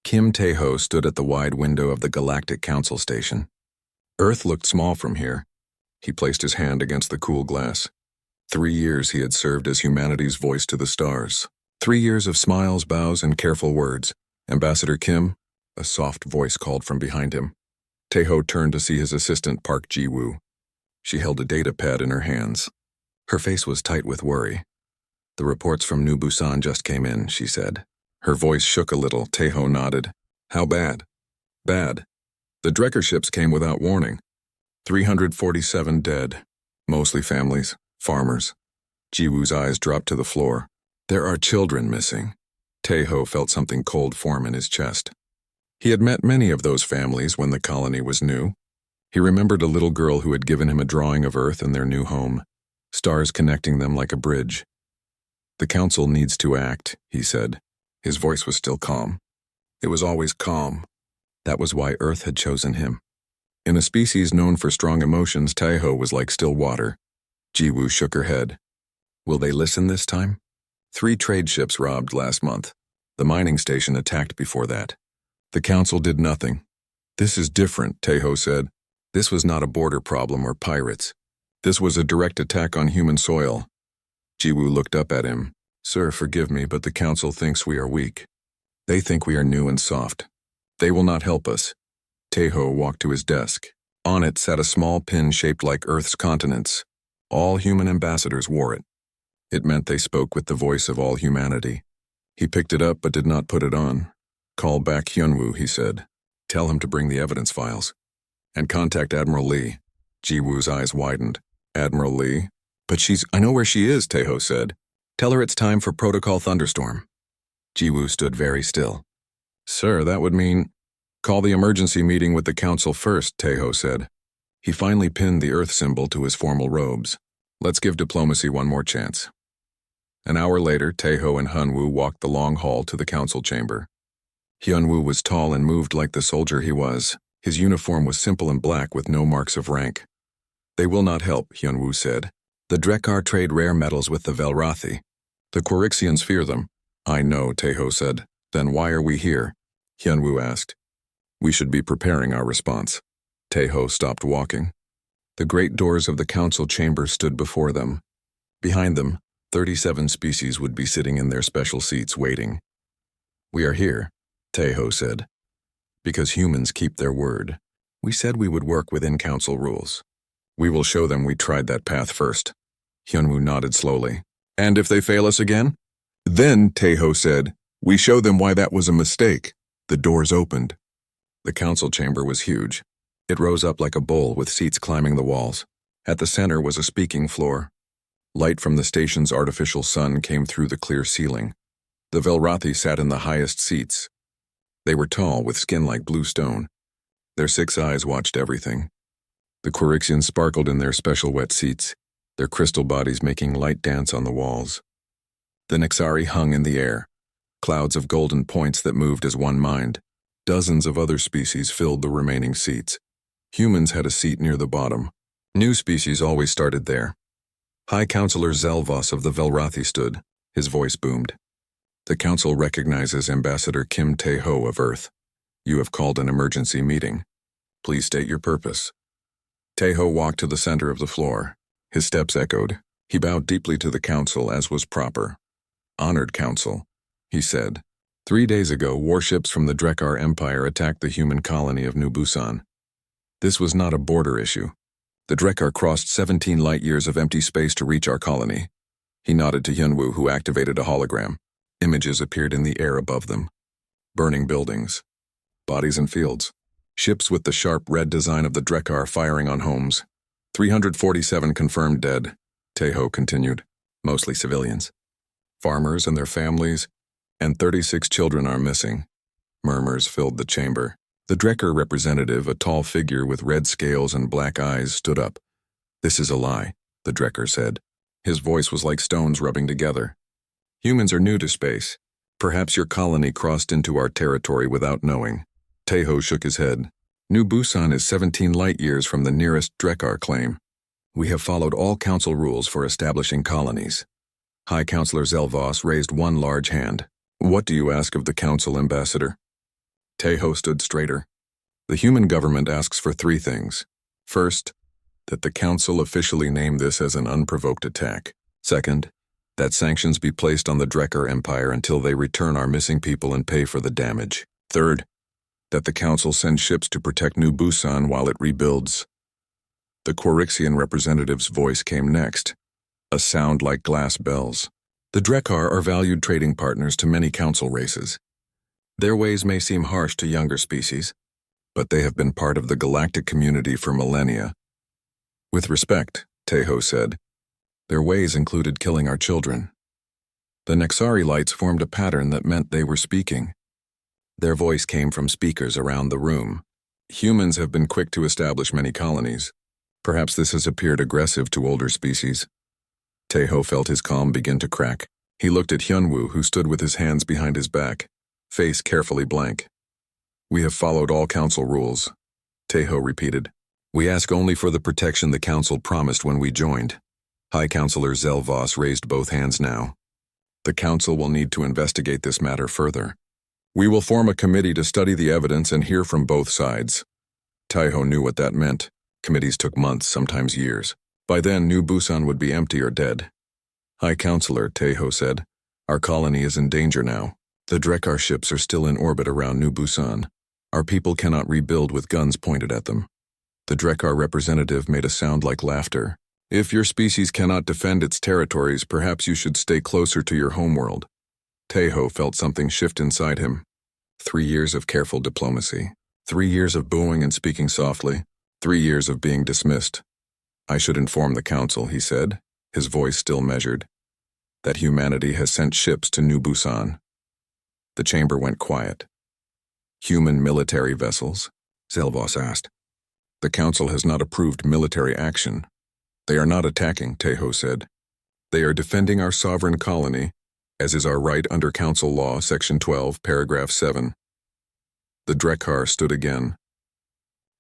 Kim Tae-ho stood at the wide window of the Galactic Council station. Earth looked small from here. He placed his hand against the cool glass. 3 years he had served as humanity's voice to the stars. 3 years of smiles, bows, and careful words. Ambassador Kim, a soft voice called from behind him. Tae-ho turned to see his assistant Park Ji-woo. She held a data pad in her hands. Her face was tight with worry. "The reports from New Busan just came in," she said. Her voice shook a little. Tae-ho nodded. "How bad?" "Bad. The Drekker ships came without warning. 347 dead. Mostly families, farmers." Ji-woo's eyes dropped to the floor. "There are children missing." Tae-ho felt something cold form in his chest. He had met many of those families when the colony was new. He remembered a little girl who had given him a drawing of Earth and their new home, stars connecting them like a bridge. "The council needs to act," he said. His voice was still calm. It was always calm. That was why Earth had chosen him. In a species known for strong emotions, Tae-ho was like still water. Ji-woo shook her head. "Will they listen this time? 3 trade ships robbed last month. The mining station attacked before that. The council did nothing." "This is different," Tae-ho said. "This was not a border problem or pirates. This was a direct attack on human soil." Ji-woo looked up at him. "Sir, forgive me, but the council thinks we are weak. They think we are new and soft. They will not help us." Tae-ho walked to his desk. On it sat a small pin shaped like Earth's continents. All human ambassadors wore it. It meant they spoke with the voice of all humanity. He picked it up but did not put it on. "Call back Hyun-woo," he said. "Tell him to bring the evidence files. And contact Admiral Lee." Ji-woo's eyes widened. "Admiral Lee? But I know where she is," Tae-ho said. "Tell her it's time for Protocol Thunderstorm." Ji-woo stood very still. "Sir, that would mean—" "Call the emergency meeting with the council first," Tae-ho said. He finally pinned the Earth symbol to his formal robes. "Let's give diplomacy one more chance." An hour later, Tae-ho and Hyun-woo walked the long hall to the council chamber. Hyun-woo was tall and moved like the soldier he was. His uniform was simple and black with no marks of rank. "They will not help," Hyun-woo said. "The Drekker trade rare metals with the Velrathi. The Quirixians fear them." "I know," Tae-ho said. "Then why are we here?" Hyun-woo asked. "We should be preparing our response." Tae-ho stopped walking. The great doors of the council chamber stood before them. Behind them, 37 species would be sitting in their special seats waiting. "We are here," Tae-ho said, "because humans keep their word. We said we would work within council rules. We will show them we tried that path first." Hyun-woo nodded slowly. "And if they fail us again?" "Then," Tae-ho said, "we show them why that was a mistake." The doors opened. The council chamber was huge. It rose up like a bowl with seats climbing the walls. At the center was a speaking floor. Light from the station's artificial sun came through the clear ceiling. The Velrathi sat in the highest seats. They were tall, with skin like blue stone. Their 6 eyes watched everything. The Quirixians sparkled in their special wet seats, their crystal bodies making light dance on the walls. The Nixari hung in the air, clouds of golden points that moved as one mind. Dozens of other species filled the remaining seats. Humans had a seat near the bottom. New species always started there. High Counselor Zelvos of the Velrathi stood. His voice boomed. "The council recognizes Ambassador Kim Tae-ho of Earth. You have called an emergency meeting. Please state your purpose." Tae-ho walked to the center of the floor. His steps echoed. He bowed deeply to the council, as was proper. "Honored council," he said. 3 days ago, warships from the Drekker Empire attacked the human colony of New Busan. This was not a border issue. The Drekker crossed 17 light-years of empty space to reach our colony. He nodded to Hyun-woo, who activated a hologram. Images appeared in the air above them. Burning buildings. Bodies in fields. Ships with the sharp red design of the Drekker firing on homes. 347 confirmed dead, Tae-ho continued. Mostly civilians. Farmers and their families, and 36 children are missing. Murmurs filled the chamber. The Drekker representative, a tall figure with red scales and black eyes, stood up. "This is a lie," the Drekker said. His voice was like stones rubbing together. "Humans are new to space. Perhaps your colony crossed into our territory without knowing." Tae-ho shook his head. "New Busan is 17 light-years from the nearest Drekker claim. We have followed all council rules for establishing colonies." High Counselor Zelvos raised one large hand. "What do you ask of the council, Ambassador?" Taeho stood straighter. The human government asks for three things. First, that the council officially name this as an unprovoked attack. Second, that sanctions be placed on the Drekkar Empire until they return our missing people and pay for the damage. Third, that the council send ships to protect New Busan while it rebuilds. The Quarixian representative's voice came next, a sound like glass bells. The Drekkar are valued trading partners to many council races. Their ways may seem harsh to younger species, but they have been part of the galactic community for millennia. With respect, Taeho said, their ways included killing our children. The Nexari lights formed a pattern that meant they were speaking. Their voice came from speakers around the room. Humans have been quick to establish many colonies. Perhaps this has appeared aggressive to older species. Taeho felt his calm begin to crack. He looked at Hyunwoo, who stood with his hands behind his back, face carefully blank. We have followed all council rules, Taeho repeated. We ask only for the protection the council promised when we joined. High Councilor Zelvos raised both hands now. The council will need to investigate this matter further. We will form a committee to study the evidence and hear from both sides. Taeho knew what that meant. Committees took months, sometimes years. By then, New Busan would be empty or dead. High Councilor, Taeho said, our colony is in danger now. The Drekkar ships are still in orbit around New Busan. Our people cannot rebuild with guns pointed at them. The Drekkar representative made a sound like laughter. If your species cannot defend its territories, perhaps you should stay closer to your homeworld. Taeho felt something shift inside him. 3 years of careful diplomacy. 3 years of booing and speaking softly. 3 years of being dismissed. I should inform the council, he said, his voice still measured, that humanity has sent ships to New Busan. The chamber went quiet. Human military vessels? Zelvos asked. The council has not approved military action. They are not attacking, Taeho said. They are defending our sovereign colony, as is our right under Council Law, Section 12, Paragraph 7. The Drekkar stood again.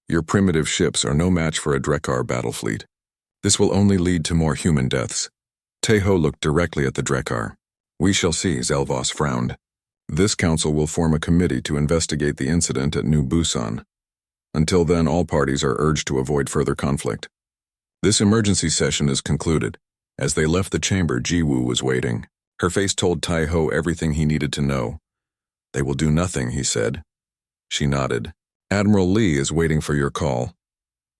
Your primitive ships are no match for a Drekkar battle fleet. This will only lead to more human deaths. Taeho looked directly at the Drekkar. We shall see, Zelvos frowned. This council will form a committee to investigate the incident at New Busan. Until then, all parties are urged to avoid further conflict. This emergency session is concluded. As they left the chamber, Jiwoo was waiting. Her face told Taeho everything he needed to know. They will do nothing, he said. She nodded. Admiral Lee is waiting for your call.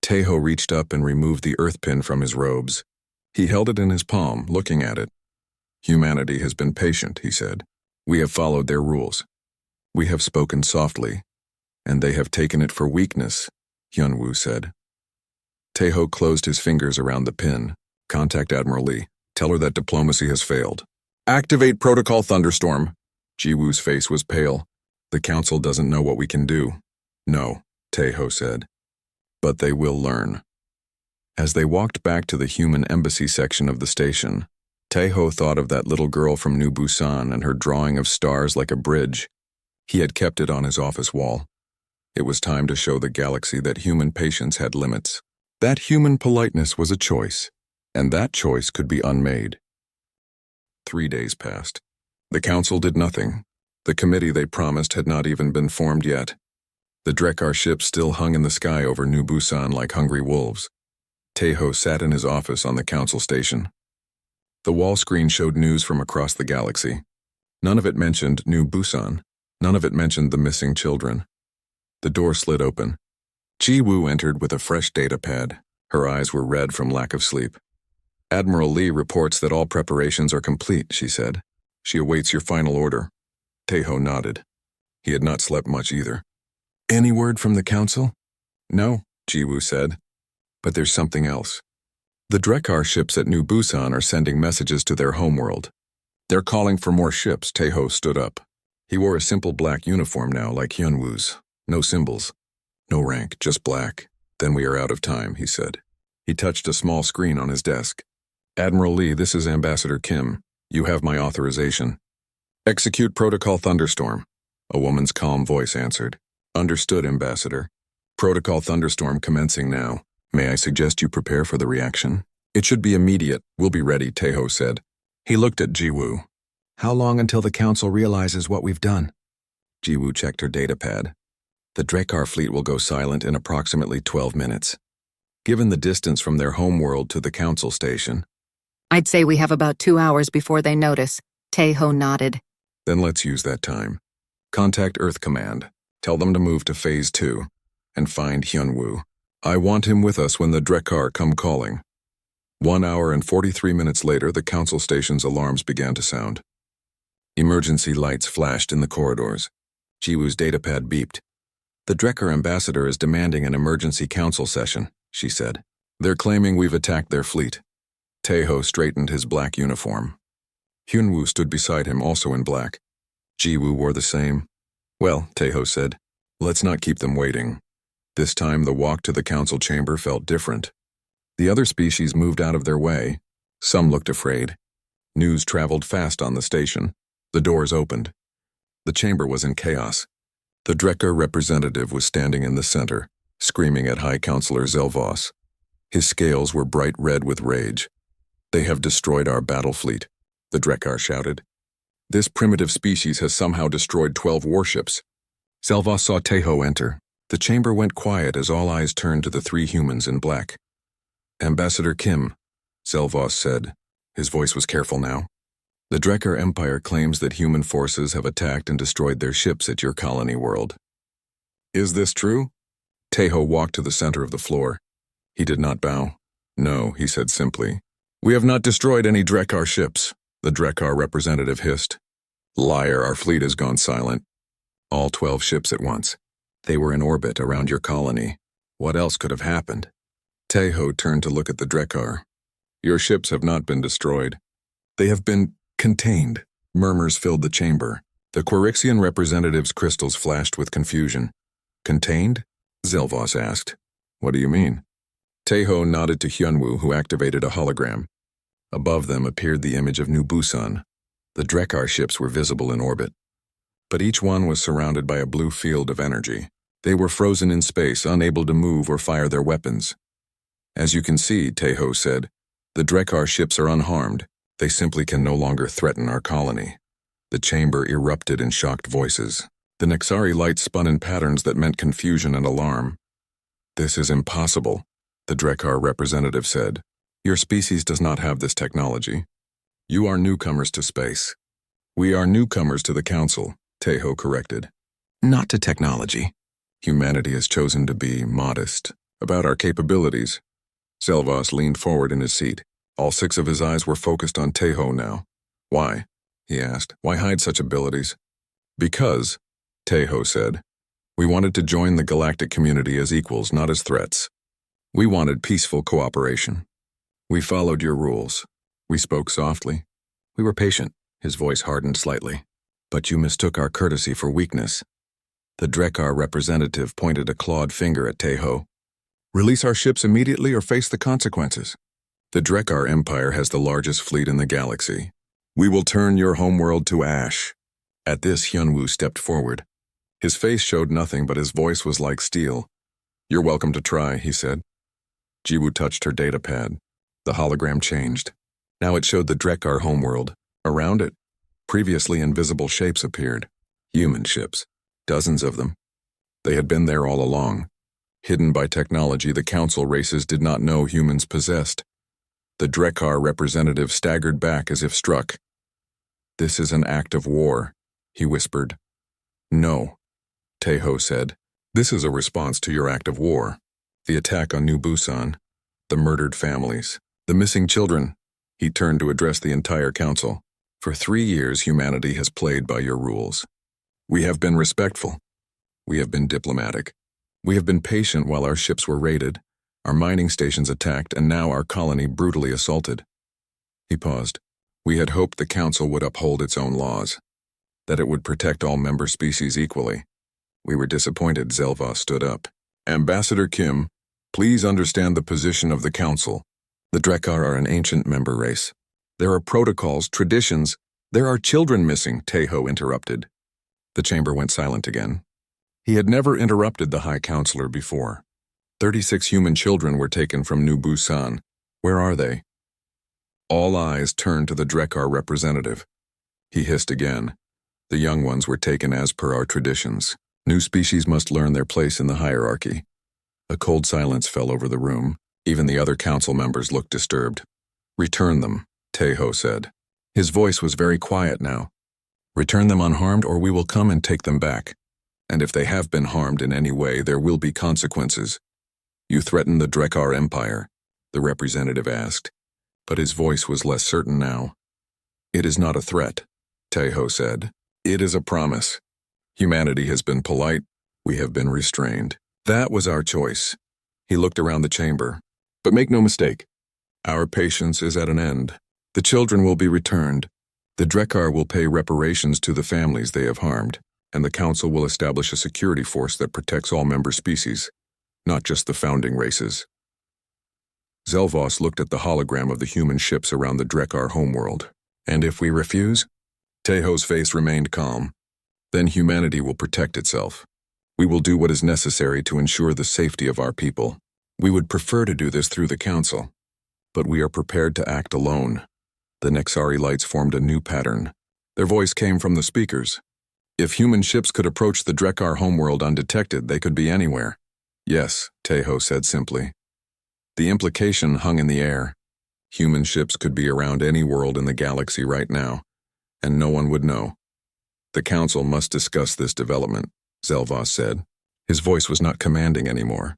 Taeho reached up and removed the earth pin from his robes. He held it in his palm, looking at it. Humanity has been patient, he said. We have followed their rules. We have spoken softly, and they have taken it for weakness, Hyunwoo said. Taeho closed his fingers around the pin. Contact Admiral Lee. Tell her that diplomacy has failed. Activate Protocol Thunderstorm. Jiwoo's face was pale. The council doesn't know what we can do. No, Taeho said. But they will learn. As they walked back to the human embassy section of the station, Taeho thought of that little girl from New Busan and her drawing of stars like a bridge. He had kept it on his office wall. It was time to show the galaxy that human patience had limits. That human politeness was a choice, and that choice could be unmade. 3 days passed. The council did nothing. The committee they promised had not even been formed yet. The Drekkar ships still hung in the sky over New Busan like hungry wolves. Taeho sat in his office on the council station. The wall screen showed news from across the galaxy. None of it mentioned New Busan. None of it mentioned the missing children. The door slid open. Jiwoo entered with a fresh data pad. Her eyes were red from lack of sleep. Admiral Lee reports that all preparations are complete, she said. She awaits your final order. Taeho nodded. He had not slept much either. Any word from the council? No, Jiwoo said. But there's something else. The Drekkar ships at New Busan are sending messages to their homeworld. They're calling for more ships. Taeho stood up. He wore a simple black uniform now, like Hyunwoo's. No symbols. No rank, just black. Then we are out of time, he said. He touched a small screen on his desk. Admiral Lee, this is Ambassador Kim. You have my authorization. Execute Protocol Thunderstorm. A woman's calm voice answered. Understood, Ambassador. Protocol Thunderstorm commencing now. May I suggest you prepare for the reaction? It should be immediate. We'll be ready, Taeho said. He looked at Jiwoo. How long until the council realizes what we've done? Jiwoo checked her data pad. The Drekar fleet will go silent in approximately 12 minutes. Given the distance from their homeworld to the council station, I'd say we have about 2 hours before they notice. Taeho nodded. then let's use that time. Contact Earth Command. Tell them to move to Phase 2 and find Hyunwoo. I want him with us when the Drekar come calling. 1 hour and 43 minutes later, the council station's alarms began to sound. Emergency lights flashed in the corridors. Jiwoo's datapad beeped. The Drekar ambassador is demanding an emergency council session, she said. They're claiming we've attacked their fleet. Taeho straightened his black uniform. Hyunwoo stood beside him, also in black. Jiwoo wore the same. Well, Taeho said, let's not keep them waiting. This time the walk to the council chamber felt different. The other species moved out of their way. Some looked afraid. News traveled fast on the station. The doors opened. The chamber was in chaos. The Drekar representative was standing in the center, screaming at High Counselor Zelvos. His scales were bright red with rage. They have destroyed our battle fleet, the Drekar shouted. This primitive species has somehow destroyed 12 warships. Zelvos saw Taeho enter. The chamber went quiet as all eyes turned to the 3 humans in black. Ambassador Kim, Zelvos said. His voice was careful now. The Drekar Empire claims that human forces have attacked and destroyed their ships at your colony world. Is this true? Taeho walked to the center of the floor. He did not bow. No, he said simply. We have not destroyed any Drekar ships, the Drekar representative hissed. Liar, our fleet has gone silent. All 12 ships at once. They were in orbit around your colony. What else could have happened? Taeho turned to look at the Drekar. Your ships have not been destroyed. They have been contained. Murmurs filled the chamber. The Quirixian representative's crystals flashed with confusion. Contained? Zelvos asked. What do you mean? Taeho nodded to Hyunwoo, who activated a hologram. Above them appeared the image of New Busan. The Drekar ships were visible in orbit. But each one was surrounded by a blue field of energy. They were frozen in space, unable to move or fire their weapons. As you can see, Taeho said, the Drekar ships are unharmed. They simply can no longer threaten our colony. The chamber erupted in shocked voices. The Nexari lights spun in patterns that meant confusion and alarm. This is impossible, the Drekar representative said. Your species does not have this technology. You are newcomers to space. We are newcomers to the Council, Taeho corrected. Not to technology. Humanity has chosen to be modest about our capabilities. Zelvos leaned forward in his seat. All 6 of his eyes were focused on Taeho now. Why? He asked. Why hide such abilities? Because, Taeho said, we wanted to join the galactic community as equals, not as threats. We wanted peaceful cooperation. We followed your rules. We spoke softly. We were patient. His voice hardened slightly. But you mistook our courtesy for weakness. The Drekar representative pointed a clawed finger at Taeho. Release our ships immediately or face the consequences. The Drekar Empire has the largest fleet in the galaxy. We will turn your homeworld to ash. At this, Hyunwoo stepped forward. His face showed nothing, but his voice was like steel. You're welcome to try, he said. Jiwoo touched her datapad. The hologram changed. Now it showed the Drekar homeworld. Around it, previously invisible shapes appeared. Human ships. Dozens of them. They had been there all along. Hidden by technology the council races did not know humans possessed. The Drekar representative staggered back as if struck. This is an act of war, he whispered. No, Taeho said. This is a response to your act of war. The attack on New Busan, the murdered families, the missing children. He turned to address the entire council. For 3 years, humanity has played by your rules. We have been respectful. We have been diplomatic. We have been patient while our ships were raided, our mining stations attacked, and now our colony brutally assaulted. He paused. We had hoped the council would uphold its own laws, that it would protect all member species equally. We were disappointed. Zelvos stood up. Ambassador Kim, please understand the position of the council. The Drekar are an ancient member race. There are protocols, traditions. There are children missing, Taeho interrupted. The chamber went silent again. He had never interrupted the High Counselor before. 36 human children were taken from New Busan. Where are they? All eyes turned to the Drekar representative. He hissed again. The young ones were taken as per our traditions. New species must learn their place in the hierarchy. A cold silence fell over the room. Even the other council members looked disturbed. Return them, Teho said. His voice was very quiet now. Return them unharmed or we will come and take them back. And if they have been harmed in any way, there will be consequences. You threaten the Drekar Empire, the representative asked, but his voice was less certain now. It is not a threat, Teho said. It is a promise. Humanity has been polite. We have been restrained. That was our choice. He looked around the chamber. But make no mistake, our patience is at an end. The children will be returned. The Drekar will pay reparations to the families they have harmed, and the Council will establish a security force that protects all member species, not just the founding races. Zelvos looked at the hologram of the human ships around the Drekar homeworld. And if we refuse? Teho's face remained calm. Then humanity will protect itself. We will do what is necessary to ensure the safety of our people. We would prefer to do this through the Council, but we are prepared to act alone. The Nexari lights formed a new pattern. Their voice came from the speakers. If human ships could approach the Drekar homeworld undetected, they could be anywhere. Yes, Teho said simply. The implication hung in the air. Human ships could be around any world in the galaxy right now, and no one would know. The Council must discuss this development, Zelvos said. His voice was not commanding anymore.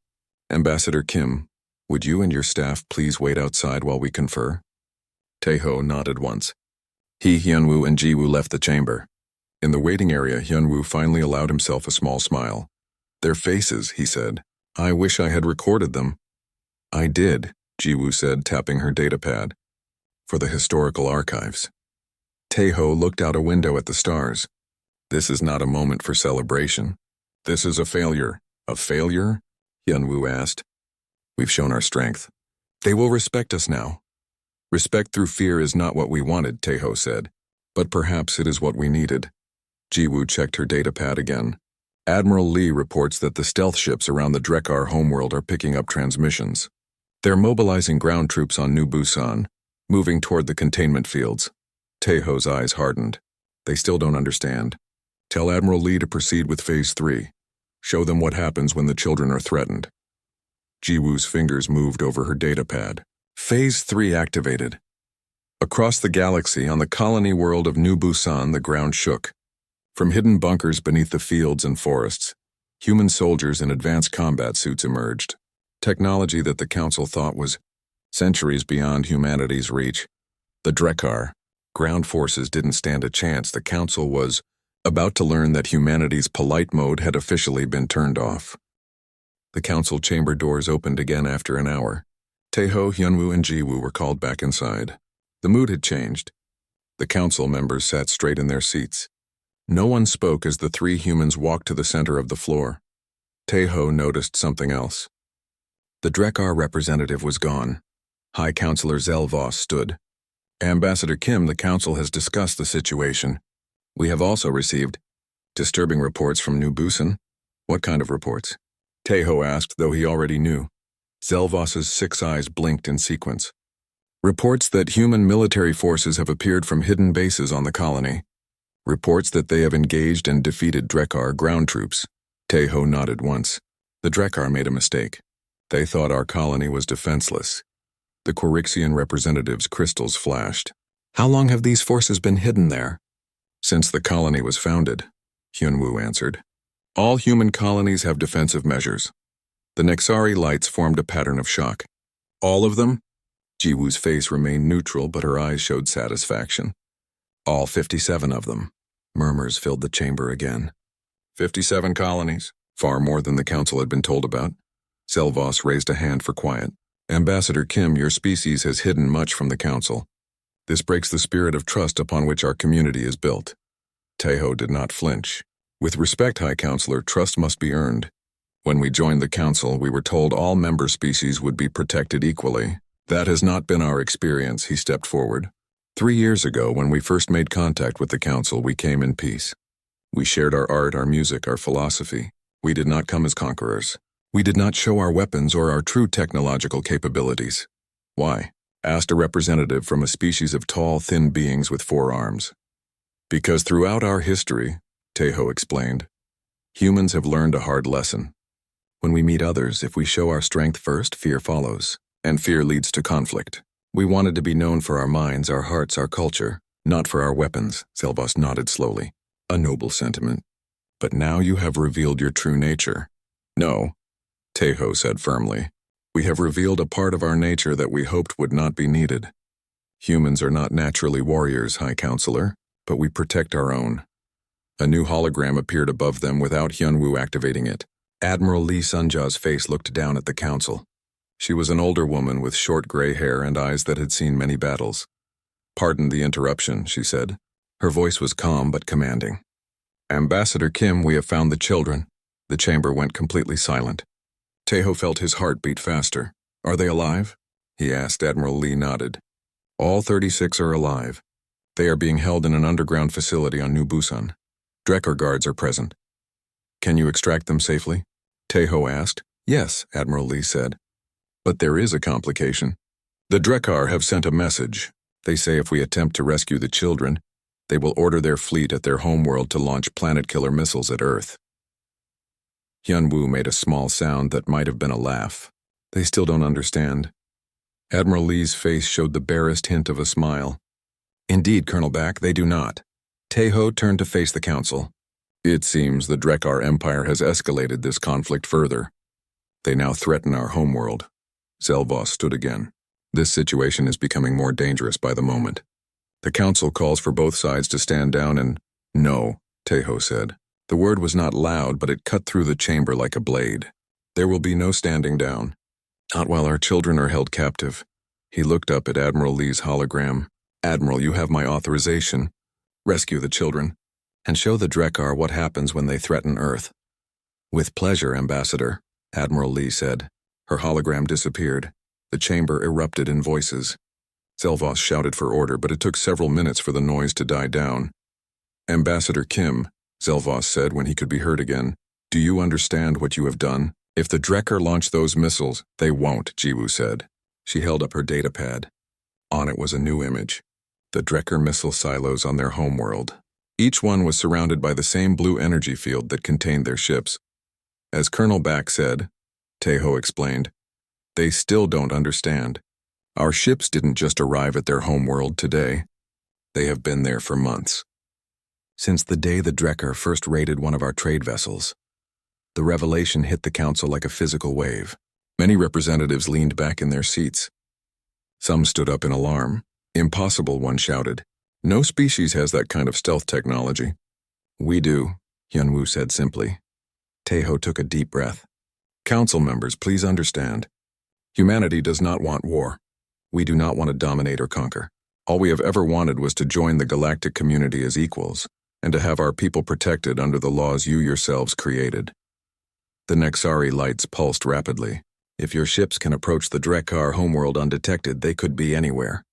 Ambassador Kim, would you and your staff please wait outside while we confer? Teho nodded once. He, Hyunwoo, and Jiwoo left the chamber. In the waiting area, Hyunwoo finally allowed himself a small smile. Their faces, he said. I wish I had recorded them. I did, Jiwoo said, tapping her datapad. For the historical archives. Teho looked out a window at the stars. This is not a moment for celebration. This is a failure. A failure? Hyunwoo asked. We've shown our strength. They will respect us now. Respect through fear is not what we wanted, Teho said, but perhaps it is what we needed. Jiwoo checked her datapad again. Admiral Lee reports that the stealth ships around the Drekar homeworld are picking up transmissions. They're mobilizing ground troops on New Busan, moving toward the containment fields. Teho's eyes hardened. They still don't understand. Tell Admiral Lee to proceed with Phase 3. Show them what happens when the children are threatened. Jiwoo's fingers moved over her datapad. Phase 3 activated. Across the galaxy, on the colony world of New Busan, the ground shook. From hidden bunkers beneath the fields and forests, human soldiers in advanced combat suits emerged. Technology that the Council thought was centuries beyond humanity's reach. The Drekar, ground forces didn't stand a chance. The Council was about to learn that humanity's polite mode had officially been turned off. The Council chamber doors opened again after an hour. Teho, Hyunwoo, and Jiwoo were called back inside. The mood had changed. The Council members sat straight in their seats. No one spoke as the three humans walked to the center of the floor. Teho noticed something else. The Drekar representative was gone. High Counselor Zelvos stood. Ambassador Kim, the Council has discussed the situation. We have also received disturbing reports from New Busan. What kind of reports? Teho asked, though he already knew. Zelvos's 6 eyes blinked in sequence. Reports that human military forces have appeared from hidden bases on the colony. Reports that they have engaged and defeated Drekar ground troops. Teho nodded once. The Drekar made a mistake. They thought our colony was defenseless. The Quirixian representative's crystals flashed. How long have these forces been hidden there? Since the colony was founded, Hyunwoo answered. All human colonies have defensive measures. The Nexari lights formed a pattern of shock. All of them? Jiwoo's face remained neutral, but her eyes showed satisfaction. All 57 of them. Murmurs filled the chamber again. 57 colonies, far more than the Council had been told about. Zelvos raised a hand for quiet. Ambassador Kim, your species has hidden much from the Council. This breaks the spirit of trust upon which our community is built. Teho did not flinch. With respect, High Counselor, trust must be earned. When we joined the Council, we were told all member species would be protected equally. That has not been our experience, he stepped forward. 3 years ago, when we first made contact with the Council, we came in peace. We shared our art, our music, our philosophy. We did not come as conquerors. We did not show our weapons or our true technological capabilities. Why? Asked a representative from a species of tall, thin beings with 4 arms. Because throughout our history, Teho explained, Humans have learned a hard lesson. When we meet others, if we show our strength first, fear follows, and fear leads to conflict. We wanted to be known for our minds, our hearts, our culture, not for our weapons, Selvos nodded slowly. A noble sentiment. But now you have revealed your true nature. No, Tejo said firmly. We have revealed a part of our nature that we hoped would not be needed. Humans are not naturally warriors, High Counselor, but we protect our own. A new hologram appeared above them without Hyunwoo activating it. Admiral Lee Sunja's face looked down at the council. She was an older woman with short gray hair and eyes that had seen many battles. Pardon the interruption, she said. Her voice was calm but commanding. Ambassador Kim, we have found the children. The chamber went completely silent. Tejo felt his heart beat faster. Are they alive? He asked. Admiral Lee nodded. All 36 are alive. They are being held in an underground facility on New Busan. Drekkar guards are present. Can you extract them safely? Tejo asked. Yes, Admiral Lee said. But there is a complication. The Drekkar have sent a message. They say if we attempt to rescue the children, they will order their fleet at their homeworld to launch planet-killer missiles at Earth. Hyunwoo made a small sound that might have been a laugh. They still don't understand. Admiral Lee's face showed the barest hint of a smile. Indeed, Colonel Back, they do not. Tejo turned to face the council. It seems the Drekkar Empire has escalated this conflict further. They now threaten our homeworld. Selvos stood again. This situation is becoming more dangerous by the moment. The council calls for both sides to stand down and... No, Tejo said. The word was not loud, but it cut through the chamber like a blade. There will be no standing down. Not while our children are held captive. He looked up at Admiral Lee's hologram. Admiral, you have my authorization. Rescue the children, and show the Drekkar what happens when they threaten Earth. With pleasure, Ambassador, Admiral Lee said. Her hologram disappeared. The chamber erupted in voices. Selvos shouted for order, but it took several minutes for the noise to die down. Ambassador Kim, Selvos said when he could be heard again, do you understand what you have done? If the Drekkar launch those missiles, they won't, Jiwoo said. She held up her datapad. On it was a new image. The Drekkar missile silos on their homeworld. Each one was surrounded by the same blue energy field that contained their ships. As Colonel Back said, Tejo explained, they still don't understand. Our ships didn't just arrive at their homeworld today. They have been there for months. Since the day the Drekkar first raided one of our trade vessels. The revelation hit the council like a physical wave. Many representatives leaned back in their seats. Some stood up in alarm. Impossible, one shouted. No species has that kind of stealth technology. We do, Hyunwoo said simply. Tejo took a deep breath. Council members, please understand. Humanity does not want war. We do not want to dominate or conquer. All we have ever wanted was to join the galactic community as equals, and to have our people protected under the laws you yourselves created. The Nexari lights pulsed rapidly. If your ships can approach the Drekkar homeworld undetected, they could be anywhere.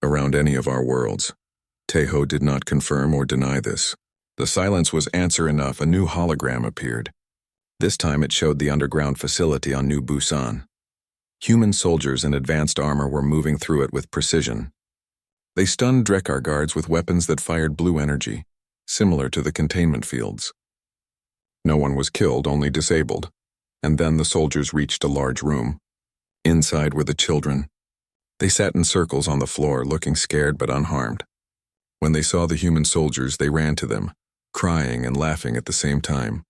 Around any of our worlds. Tejo did not confirm or deny this. The silence was answer enough. A new hologram appeared. This time it showed the underground facility on New Busan. Human soldiers in advanced armor were moving through it with precision. They stunned Drekkar guards with weapons that fired blue energy, similar to the containment fields. No one was killed, only disabled. And then the soldiers reached a large room. Inside were the children. They sat in circles on the floor, looking scared but unharmed. When they saw the human soldiers, they ran to them, crying and laughing at the same time.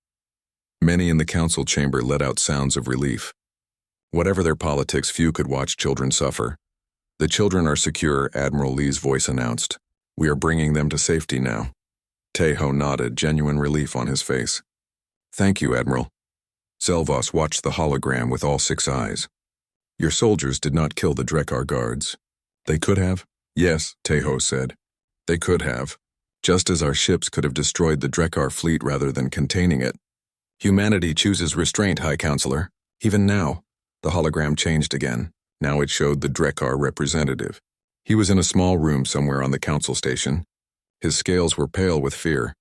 Many in the council chamber let out sounds of relief. Whatever their politics, few could watch children suffer. The children are secure, Admiral Lee's voice announced. We are bringing them to safety now. Tejo nodded, genuine relief on his face. Thank you, Admiral. Selvos watched the hologram with all 6 eyes. Your soldiers did not kill the Drekkar guards. They could have? Yes, Tejo said. They could have. Just as our ships could have destroyed the Drekkar fleet rather than containing it. Humanity chooses restraint, High Counselor. Even now. The hologram changed again. Now it showed the Drekkar representative. He was in a small room somewhere on the council station. His scales were pale with fear.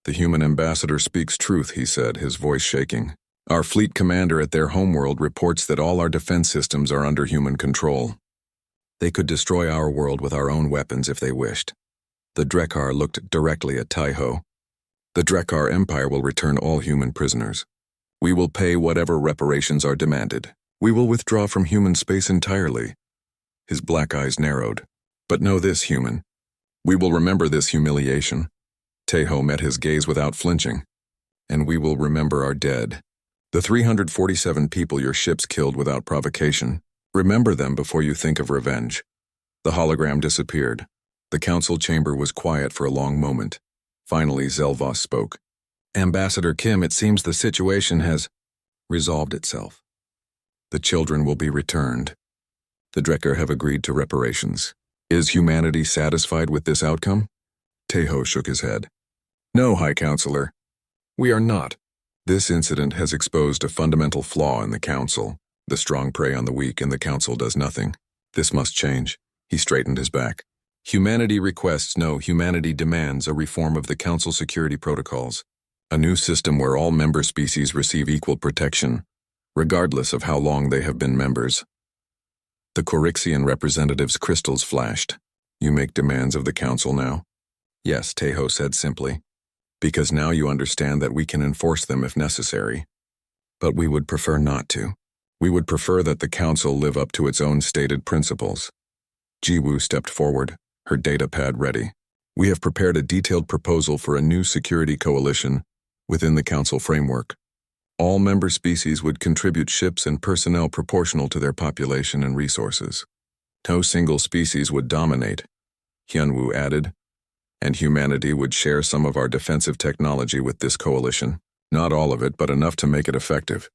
The human ambassador speaks truth, he said, his voice shaking. Our fleet commander at their homeworld reports that all our defense systems are under human control. They could destroy our world with our own weapons if they wished. The Drekkar looked directly at Tejo. The Drekar Empire will return all human prisoners. We will pay whatever reparations are demanded. We will withdraw from human space entirely. His black eyes narrowed. But know this, human. We will remember this humiliation. Teho met his gaze without flinching. And we will remember our dead. The 347 people your ships killed without provocation. Remember them before you think of revenge. The hologram disappeared. The council chamber was quiet for a long moment. Finally, Zelvos spoke. Ambassador Kim, it seems the situation has resolved itself. The children will be returned. The Drekar have agreed to reparations. Is humanity satisfied with this outcome? Teho shook his head. No, High Counselor. We are not. This incident has exposed a fundamental flaw in the Council. The strong prey on the weak and the Council does nothing. This must change. He straightened his back. Humanity requests, no, humanity demands a reform of the Council security protocols. A new system where all member species receive equal protection, regardless of how long they have been members. The Corixian representative's crystals flashed. You make demands of the Council now? Yes, Teho said simply. Because now you understand that we can enforce them if necessary. But we would prefer not to. We would prefer that the Council live up to its own stated principles. Jiwoo stepped forward, her data pad ready. We have prepared a detailed proposal for a new security coalition within the Council framework. All member species would contribute ships and personnel proportional to their population and resources. No single species would dominate, Hyunwoo added, and humanity would share some of our defensive technology with this coalition. Not all of it, but enough to make it effective.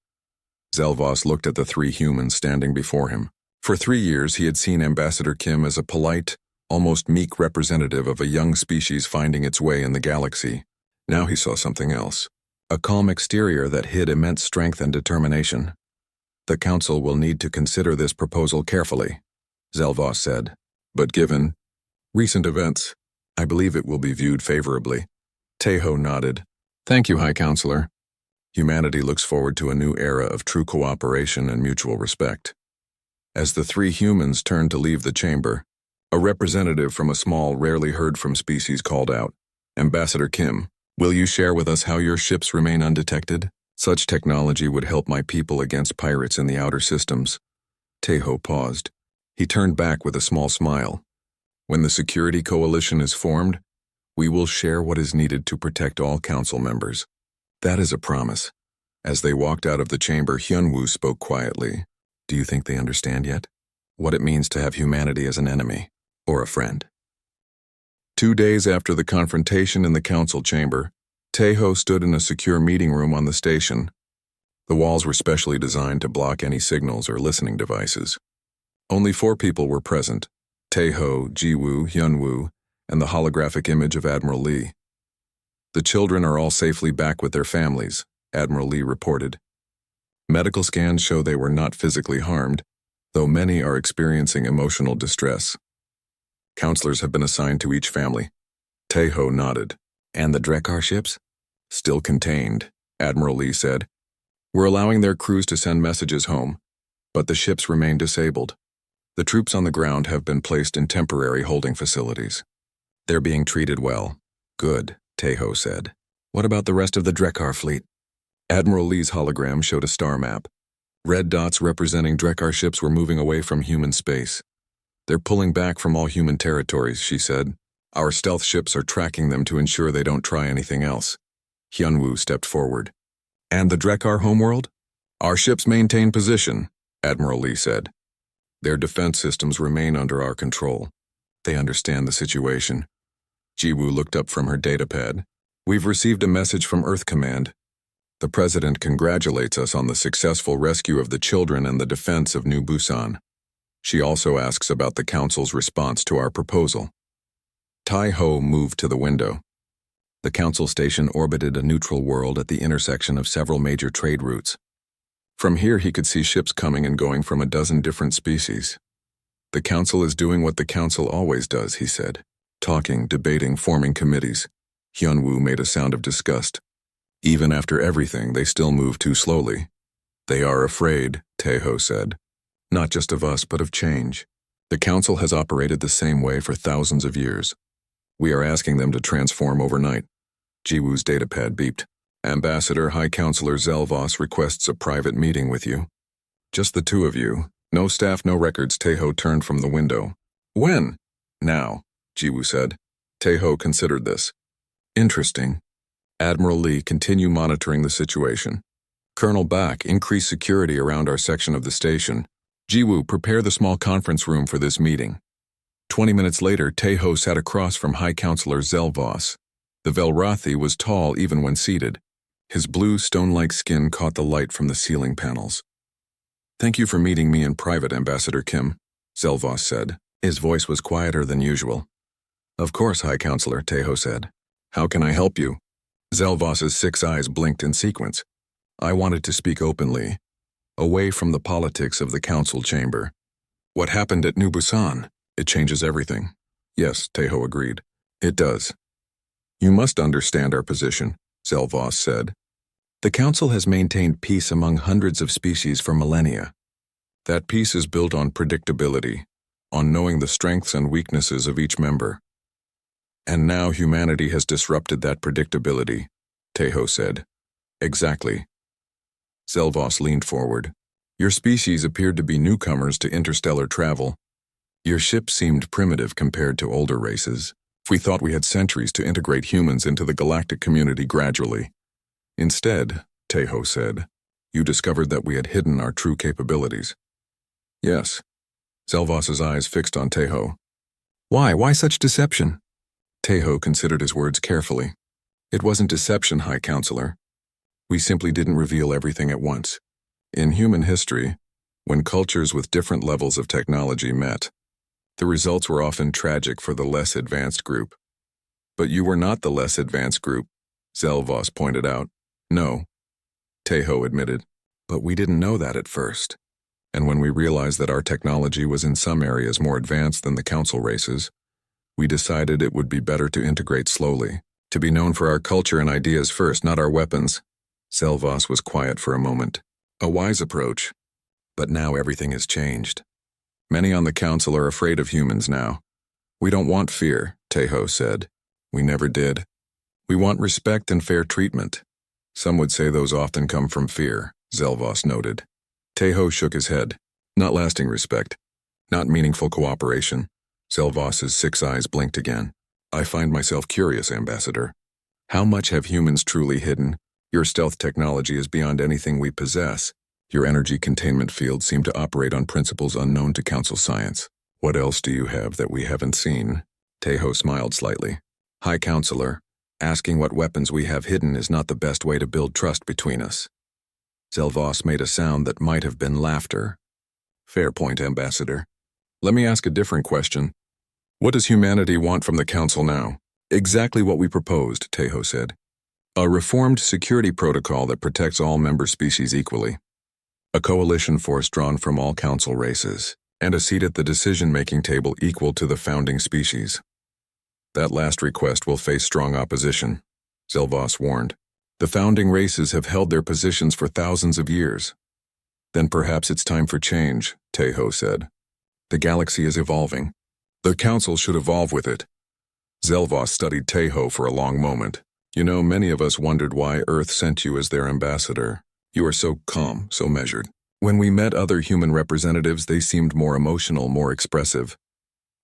Zelvos looked at the three humans standing before him. For 3 years, he had seen Ambassador Kim as a polite, almost meek representative of a young species finding its way in the galaxy. Now he saw something else. A calm exterior that hid immense strength and determination. The Council will need to consider this proposal carefully, Zelvos said. But given recent events, I believe it will be viewed favorably. Teho nodded. Thank you, High Counselor. Humanity looks forward to a new era of true cooperation and mutual respect. As the three humans turned to leave the chamber, a representative from a small, rarely heard from species called out, Ambassador Kim, will you share with us how your ships remain undetected? Such technology would help my people against pirates in the outer systems. Teho paused. He turned back with a small smile. When the security coalition is formed, we will share what is needed to protect all council members. That is a promise. As they walked out of the chamber, Hyunwoo spoke quietly. Do you think they understand yet? What it means to have humanity as an enemy, or a friend? 2 days after the confrontation in the council chamber, Teho stood in a secure meeting room on the station. The walls were specially designed to block any signals or listening devices. Only 4 people were present: Teho, Jiwoo, Hyunwoo, and the holographic image of Admiral Lee. The children are all safely back with their families, Admiral Lee reported. Medical scans show they were not physically harmed, though many are experiencing emotional distress. Counselors have been assigned to each family. Teho nodded. And the Drekar ships? Still contained, Admiral Lee said. We're allowing their crews to send messages home, but the ships remain disabled. The troops on the ground have been placed in temporary holding facilities. They're being treated well. Good, Teho said. What about the rest of the Drekar fleet? Admiral Lee's hologram showed a star map. Red dots representing Drekar ships were moving away from human space. They're pulling back from all human territories, she said. Our stealth ships are tracking them to ensure they don't try anything else. Hyunwoo stepped forward. And the Drekar homeworld? Our ships maintain position, Admiral Lee said. Their defense systems remain under our control. They understand the situation. Jiwoo looked up from her datapad. We've received a message from Earth Command. The President congratulates us on the successful rescue of the children and the defense of New Busan. She also asks about the Council's response to our proposal. Tai-Ho moved to the window. The Council station orbited a neutral world at the intersection of several major trade routes. From here he could see ships coming and going from a dozen different species. The Council is doing what the Council always does, he said. Talking, debating, forming committees. Hyunwoo made a sound of disgust. Even after everything, they still move too slowly. They are afraid, Teho said. Not just of us, but of change. The Council has operated the same way for thousands of years. We are asking them to transform overnight. Jiwoo's datapad beeped. Ambassador High Counselor Zelvos requests a private meeting with you. Just the two of you. No staff, no records. Taeho turned from the window. When? Now, Jiwoo said. Taeho considered this. Interesting. Admiral Lee, continue monitoring the situation. Colonel Bak, increase security around our section of the station. Jiwoo, prepare the small conference room for this meeting. 20 minutes later, Taeho sat across from High Counselor Zelvos. The Velrathi was tall even when seated. His blue, stone-like skin caught the light from the ceiling panels. Thank you for meeting me in private, Ambassador Kim, Zelvos said. His voice was quieter than usual. Of course, High Counselor, Taeho said. How can I help you? Zelvos's 6 eyes blinked in sequence. I wanted to speak openly, away from the politics of the council chamber. What happened at New Busan? It changes everything. Yes, Taeho agreed. It does. You must understand our position, Zelvos said. The council has maintained peace among hundreds of species for millennia. That peace is built on predictability, on knowing the strengths and weaknesses of each member. And now humanity has disrupted that predictability, Taeho said. Exactly. Zelvos leaned forward. Your species appeared to be newcomers to interstellar travel. Your ship seemed primitive compared to older races. We thought we had centuries to integrate humans into the galactic community gradually. Instead, Taeho said, you discovered that we had hidden our true capabilities. Yes. Zelvos's eyes fixed on Taeho. Why? Why such deception? Taeho considered his words carefully. It wasn't deception, High Counselor. We simply didn't reveal everything at once. In human history, when cultures with different levels of technology met, the results were often tragic for the less advanced group. But you were not the less advanced group, Zelvos pointed out. No, Taeho admitted. But we didn't know that at first. And when we realized that our technology was in some areas more advanced than the council races, we decided it would be better to integrate slowly, to be known for our culture and ideas first, not our weapons. Zelvos was quiet for a moment. A wise approach. But now everything has changed. Many on the council are afraid of humans now. We don't want fear, Taeho said. We never did. We want respect and fair treatment. Some would say those often come from fear, Zelvos noted. Taeho shook his head. Not lasting respect. Not meaningful cooperation. Zelvos's 6 eyes blinked again. I find myself curious, Ambassador. How much have humans truly hidden? Your stealth technology is beyond anything we possess. Your energy containment fields seem to operate on principles unknown to council science. What else do you have that we haven't seen? Taeho smiled slightly. High Counselor, asking what weapons we have hidden is not the best way to build trust between us. Zelvos made a sound that might have been laughter. Fair point, Ambassador. Let me ask a different question. What does humanity want from the council now? Exactly what we proposed, Taeho said. A reformed security protocol that protects all member species equally. A coalition force drawn from all council races, and a seat at the decision-making table equal to the founding species. That last request will face strong opposition, Zelvos warned. The founding races have held their positions for thousands of years. Then perhaps it's time for change, Taeho said. The galaxy is evolving. The council should evolve with it. Zelvos studied Taeho for a long moment. You know, many of us wondered why Earth sent you as their ambassador. You are so calm, so measured. When we met other human representatives, they seemed more emotional, more expressive.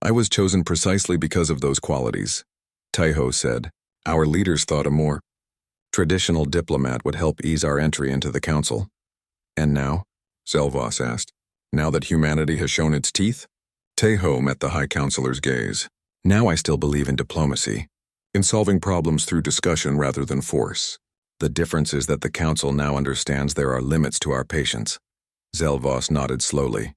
I was chosen precisely because of those qualities. Taeho said, our leaders thought a more traditional diplomat would help ease our entry into the council. And now? Zelvos asked. Now that humanity has shown its teeth? Taeho met the High Counselor's gaze. Now I still believe in diplomacy. In solving problems through discussion rather than force. The difference is that the council now understands there are limits to our patience. Zelvos nodded slowly.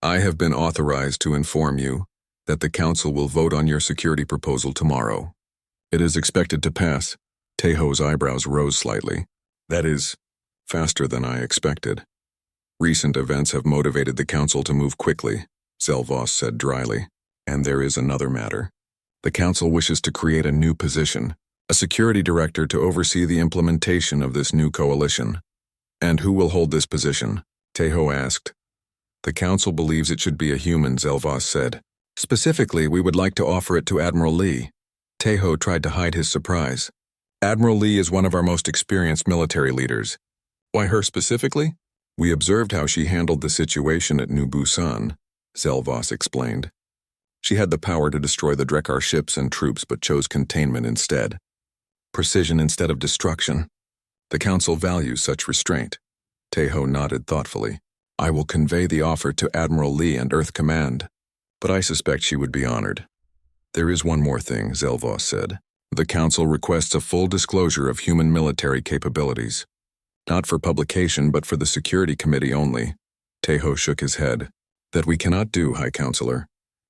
I have been authorized to inform you that the council will vote on your security proposal tomorrow. It is expected to pass. Taeho's eyebrows rose slightly. That is, faster than I expected. Recent events have motivated the council to move quickly, Zelvos said dryly. And there is another matter. The council wishes to create a new position, a security director to oversee the implementation of this new coalition. And who will hold this position? Taeho asked. The council believes it should be a human, Zelvos said. Specifically, we would like to offer it to Admiral Lee. Taeho tried to hide his surprise. Admiral Lee is one of our most experienced military leaders. Why her specifically? We observed how she handled the situation at New Busan, Zelvos explained. She had the power to destroy the Drekar ships and troops but chose containment instead. Precision instead of destruction. The Council values such restraint. Taeho nodded thoughtfully. I will convey the offer to Admiral Lee and Earth Command, but I suspect she would be honored. There is one more thing, Zelvos said. The Council requests a full disclosure of human military capabilities. Not for publication, but for the Security Committee only. Taeho shook his head. That we cannot do, High Counselor.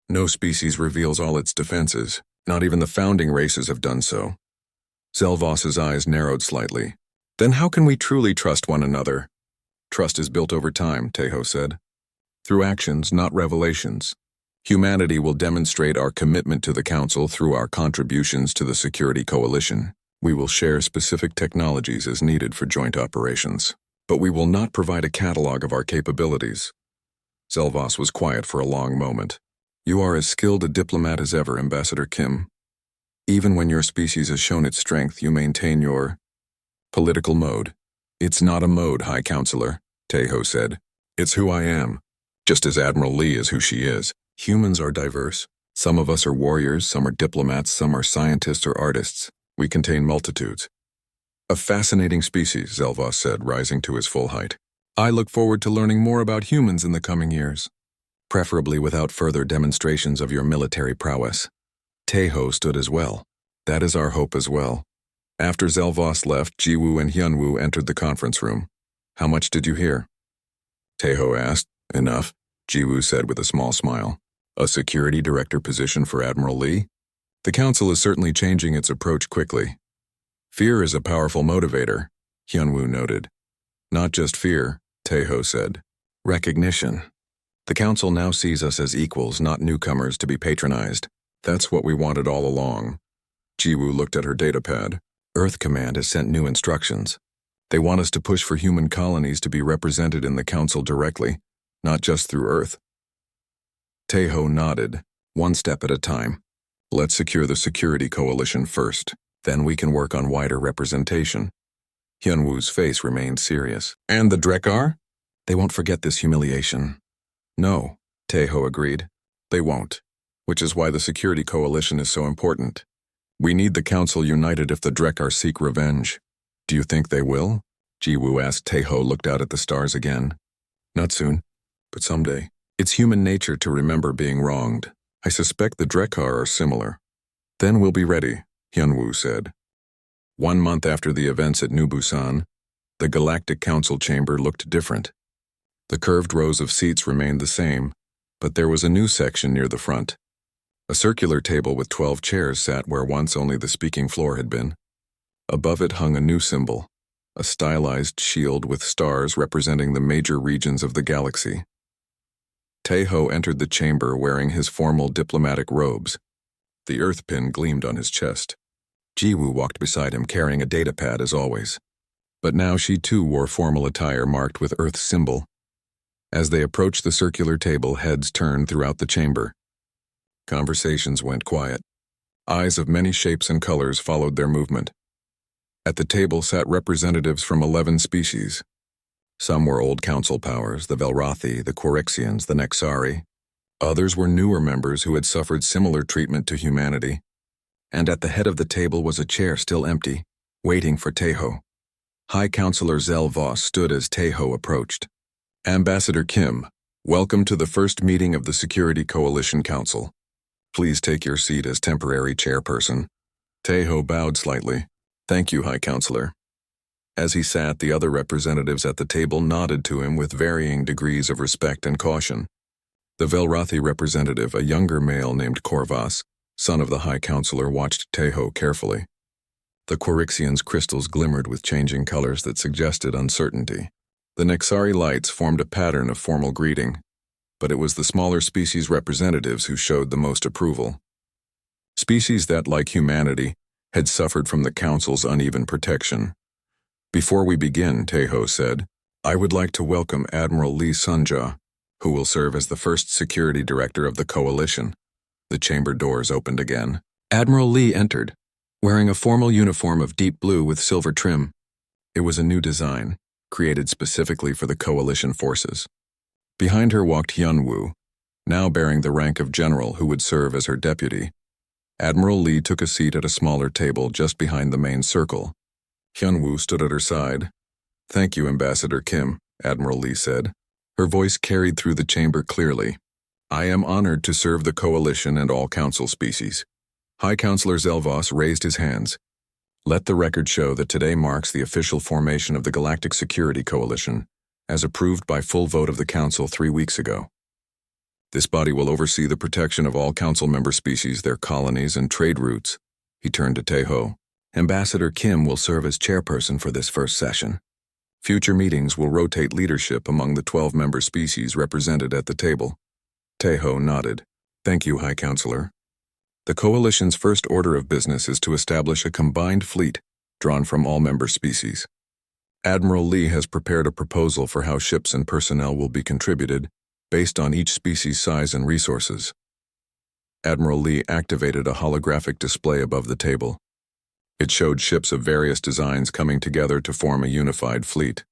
No species reveals all its defenses. Not even the founding races have done so. Zelvos's eyes narrowed slightly. Then how can we truly trust one another? Trust is built over time, Taeho said. Through actions, not revelations. Humanity will demonstrate our commitment to the Council through our contributions to the Security Coalition. We will share specific technologies as needed for joint operations. But we will not provide a catalog of our capabilities. Zelvos was quiet for a long moment. You are as skilled a diplomat as ever, Ambassador Kim. Even when your species has shown its strength, you maintain your political mode. It's not a mode, High Counselor, Taeho said. It's who I am, just as Admiral Lee is who she is. Humans are diverse. Some of us are warriors, some are diplomats, some are scientists or artists. We contain multitudes. A fascinating species, Zelvos said, rising to his full height. I look forward to learning more about humans in the coming years, preferably without further demonstrations of your military prowess. Taeho stood as well. That is our hope as well. After Zelvos left, Jiwoo and Hyunwoo entered the conference room. How much did you hear? Taeho asked. Enough, Jiwoo said with a small smile. A security director position for Admiral Lee? The Council is certainly changing its approach quickly. Fear is a powerful motivator, Hyunwoo noted. Not just fear, Taeho said. Recognition. The Council now sees us as equals, not newcomers to be patronized. That's what we wanted all along. Jiwoo looked at her datapad. Earth Command has sent new instructions. They want us to push for human colonies to be represented in the Council directly, not just through Earth. Taeho nodded, one step at a time. Let's secure the Security Coalition first, then we can work on wider representation. Hyunwoo's face remained serious. And the Drekar? They won't forget this humiliation. No, Taeho agreed. They won't, which is why the Security Coalition is so important. We need the Council united if the Drekar seek revenge. Do you think they will? Jiwoo asked. Taeho looked out at the stars again. Not soon, but someday. It's human nature to remember being wronged. I suspect the Drekar are similar. Then we'll be ready, Hyunwoo said. 1 month after the events at New Busan, the Galactic Council chamber looked different. The curved rows of seats remained the same, but there was a new section near the front. A circular table with 12 chairs sat where once only the speaking floor had been. Above it hung a new symbol, a stylized shield with stars representing the major regions of the galaxy. Taeho entered the chamber wearing his formal diplomatic robes. The earth pin gleamed on his chest. Jiwoo walked beside him carrying a datapad as always. But now she too wore formal attire marked with Earth's symbol. As they approached the circular table, heads turned throughout the chamber. Conversations went quiet. Eyes of many shapes and colors followed their movement. At the table sat representatives from 11 species. Some were old council powers, the Velrothi, the Quirixians, the Nexari. Others were newer members who had suffered similar treatment to humanity. And at the head of the table was a chair still empty, waiting for Taeho. High Counselor Zelvos stood as Taeho approached. Ambassador Kim, welcome to the first meeting of the Security Coalition Council. Please take your seat as temporary chairperson. Taeho bowed slightly. Thank you, High Counselor. As he sat, the other representatives at the table nodded to him with varying degrees of respect and caution. The Velrothi representative, a younger male named Korvas, son of the High Counselor, watched Taeho carefully. The Quirixians' crystals glimmered with changing colors that suggested uncertainty. The Nexari lights formed a pattern of formal greeting, but it was the smaller species representatives who showed the most approval. Species that, like humanity, had suffered from the Council's uneven protection. Before we begin, Taeho said, I would like to welcome Admiral Lee Sunja, who will serve as the first security director of the Coalition. The chamber doors opened again. Admiral Lee entered. wearing a formal uniform of deep blue with silver trim. It was a new design, created specifically for the coalition forces. Behind her walked Hyun-woo, now bearing the rank of general who would serve as her deputy. Admiral Lee took a seat at a smaller table just behind the main circle. Hyun-woo stood at her side. "Thank you, Ambassador Kim," Admiral Lee said. Her voice carried through the chamber clearly. "I am honored to serve the coalition and all council species." High Counselor Zelvos raised his hands. "Let the record show that today marks the official formation of the Galactic Security Coalition, as approved by full vote of the Council 3 weeks ago. This body will oversee the protection of all Council member species, their colonies, and trade routes." He turned to Tae-ho. "Ambassador Kim will serve as chairperson for this first session. Future meetings will rotate leadership among the 12 member species represented at the table." Tae-ho nodded. "Thank you, High Counselor. The Coalition's first order of business is to establish a combined fleet drawn from all member species. Admiral Lee has prepared a proposal for how ships and personnel will be contributed based on each species' size and resources." Admiral Lee activated a holographic display above the table. It showed ships of various designs coming together to form a unified fleet.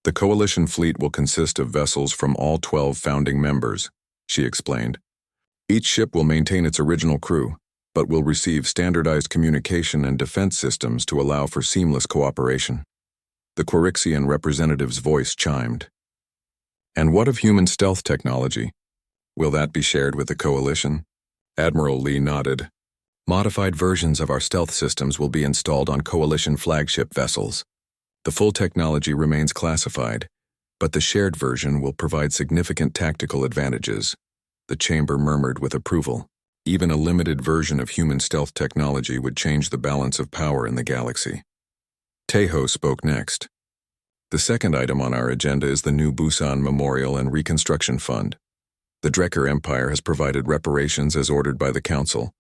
"The Coalition fleet will consist of vessels from all 12 founding members," she explained. "Each ship will maintain its original crew, but will receive standardized communication and defense systems to allow for seamless cooperation." The Quirixian representative's voice chimed. "And what of human stealth technology? Will that be shared with the Coalition?" Admiral Lee nodded. "Modified versions of our stealth systems will be installed on Coalition flagship vessels. The full technology remains classified, but the shared version will provide significant tactical advantages." The chamber murmured with approval. Even a limited version of human stealth technology would change the balance of power in the galaxy. Tae-ho spoke next. "The second item on our agenda is the new Busan Memorial and Reconstruction Fund. The Drekker Empire has provided reparations as ordered by the Council,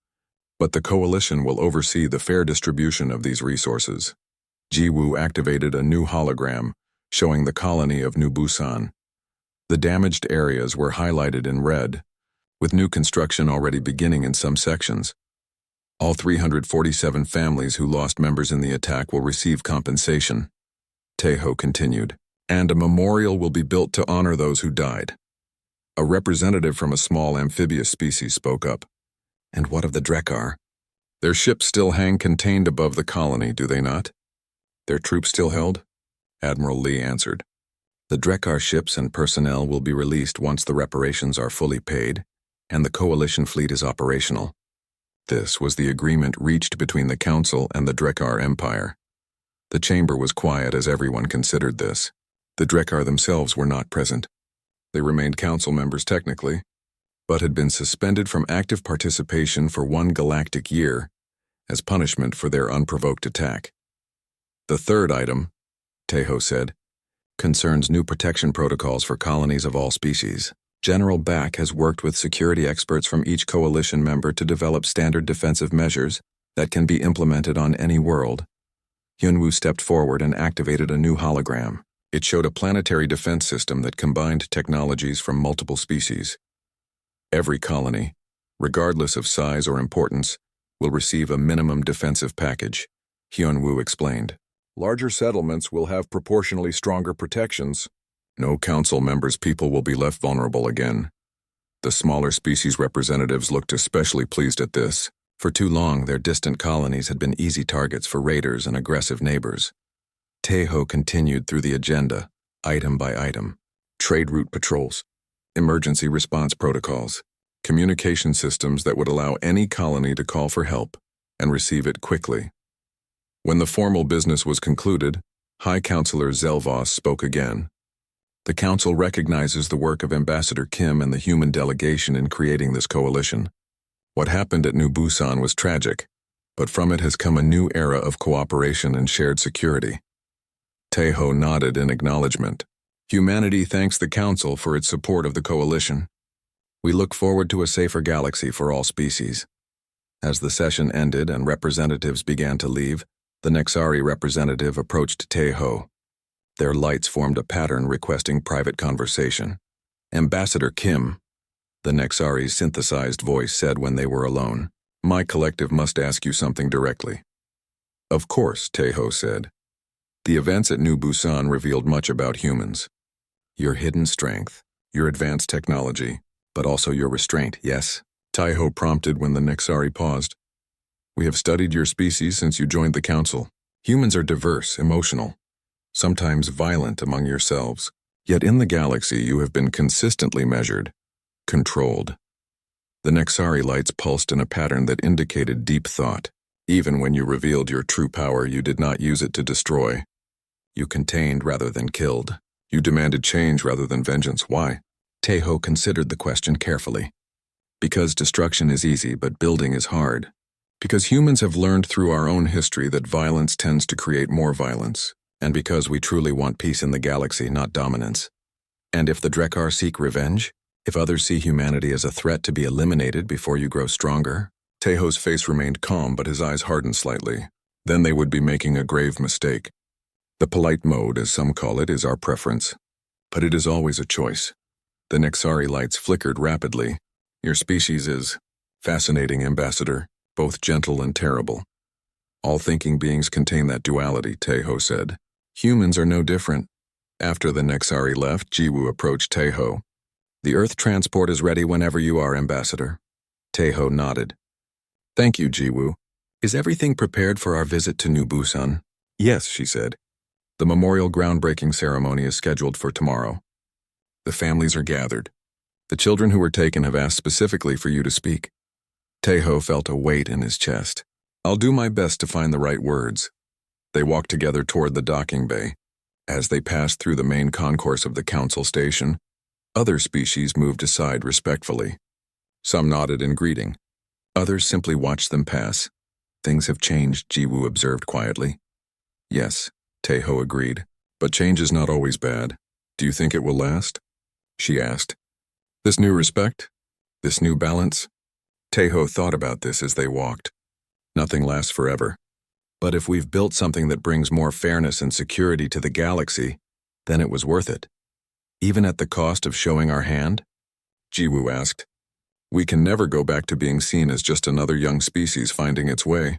but the Coalition will oversee the fair distribution of these resources." Ji-woo activated a new hologram, showing the colony of New Busan. The damaged areas were highlighted in red, with new construction already beginning in some sections. All 347 families who lost members in the attack will receive compensation. Tae-ho continued, "And a memorial will be built to honor those who died." A representative from a small amphibious species spoke up. "And what of the Drekkar? Their ships still hang contained above the colony, do they not?" "Their troops still held?" Admiral Lee answered. "The Drekkar ships and personnel will be released once the reparations are fully paid, and the Coalition fleet is operational." This was the agreement reached between the Council and the Drekkar Empire. The chamber was quiet as everyone considered this. The Drekkar themselves were not present. They remained Council members technically, but had been suspended from active participation for 1 galactic year as punishment for their unprovoked attack. "The third item," Tae-ho said, "concerns new protection protocols for colonies of all species. General Back has worked with security experts from each Coalition member to develop standard defensive measures that can be implemented on any world." Hyun-woo stepped forward and activated a new hologram. It showed a planetary defense system that combined technologies from multiple species. Every colony, regardless of size or importance, will receive a minimum defensive package, Hyun-woo explained. "Larger settlements will have proportionally stronger protections. No Council members' people will be left vulnerable again." The smaller species representatives looked especially pleased at this. For too long, their distant colonies had been easy targets for raiders and aggressive neighbors. Tae-ho continued through the agenda, item by item. Trade route patrols, emergency response protocols, communication systems that would allow any colony to call for help and receive it quickly. When the formal business was concluded, High Counselor Zelvos spoke again. "The Council recognizes the work of Ambassador Kim and the human delegation in creating this coalition. What happened at New Busan was tragic, but from it has come a new era of cooperation and shared security." Tae-ho nodded in acknowledgement. "Humanity thanks the Council for its support of the coalition. We look forward to a safer galaxy for all species." As the session ended and representatives began to leave, the Nexari representative approached Tae-ho. Their lights formed a pattern requesting private conversation. "Ambassador Kim," the Nexari's synthesized voice said when they were alone, "my collective must ask you something directly. Of course, Taeho said. The events at New Busan revealed much about humans. Your hidden strength, your advanced technology, but also your restraint, yes? Taeho prompted when the Nexari paused. We have studied your species since you joined the council. Humans are diverse, emotional, sometimes violent among yourselves. Yet in the galaxy you have been consistently measured, controlled. The Nexari lights pulsed in a pattern that indicated deep thought. Even when you revealed your true power, you did not use it to destroy. You contained rather than killed. You demanded change rather than vengeance. Why? Taeho considered the question carefully. Because destruction is easy, but building is hard. Because humans have learned through our own history that violence tends to create more violence. And because we truly want peace in the galaxy, not dominance. And if the Drekar seek revenge, if others see humanity as a threat to be eliminated before you grow stronger, Taeho's face remained calm, but his eyes hardened slightly. Then they would be making a grave mistake. The polite mode, as some call it, is our preference. But it is always a choice. The Nexari lights flickered rapidly. Your species is fascinating, Ambassador, both gentle and terrible. All thinking beings contain that duality, Taeho said. Humans are no different. After the Nexari left, Jiwoo approached Taeho. The Earth transport is ready whenever you are, Ambassador. Taeho nodded. Thank you, Jiwoo. Is everything prepared for our visit to New Busan? Yes, she said. The memorial groundbreaking ceremony is scheduled for tomorrow. The families are gathered. The children who were taken have asked specifically for you to speak. Taeho felt a weight in his chest. I'll do my best to find the right words. They walked together toward the docking bay. As they passed through the main concourse of the council station, other species moved aside respectfully. Some nodded in greeting. Others simply watched them pass. Things have changed, Jiwoo observed quietly. Yes, Taeho agreed. But change is not always bad. Do you think it will last? She asked. This new respect? This new balance? Taeho thought about this as they walked. Nothing lasts forever. But if we've built something that brings more fairness and security to the galaxy, then it was worth it. Even at the cost of showing our hand? Jiwoo asked. We can never go back to being seen as just another young species finding its way.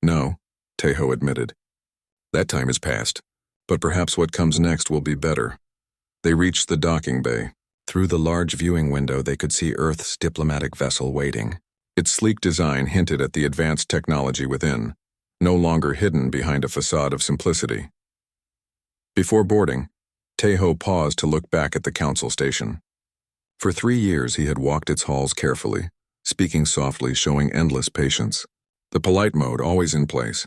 No, Taeho admitted. That time has passed, but perhaps what comes next will be better. They reached the docking bay. Through the large viewing window they could see Earth's diplomatic vessel waiting. Its sleek design hinted at the advanced technology within, no longer hidden behind a facade of simplicity. Before boarding, Taeho paused to look back at the council station. For 3 years he had walked its halls carefully, speaking softly, showing endless patience. The polite mode always in place.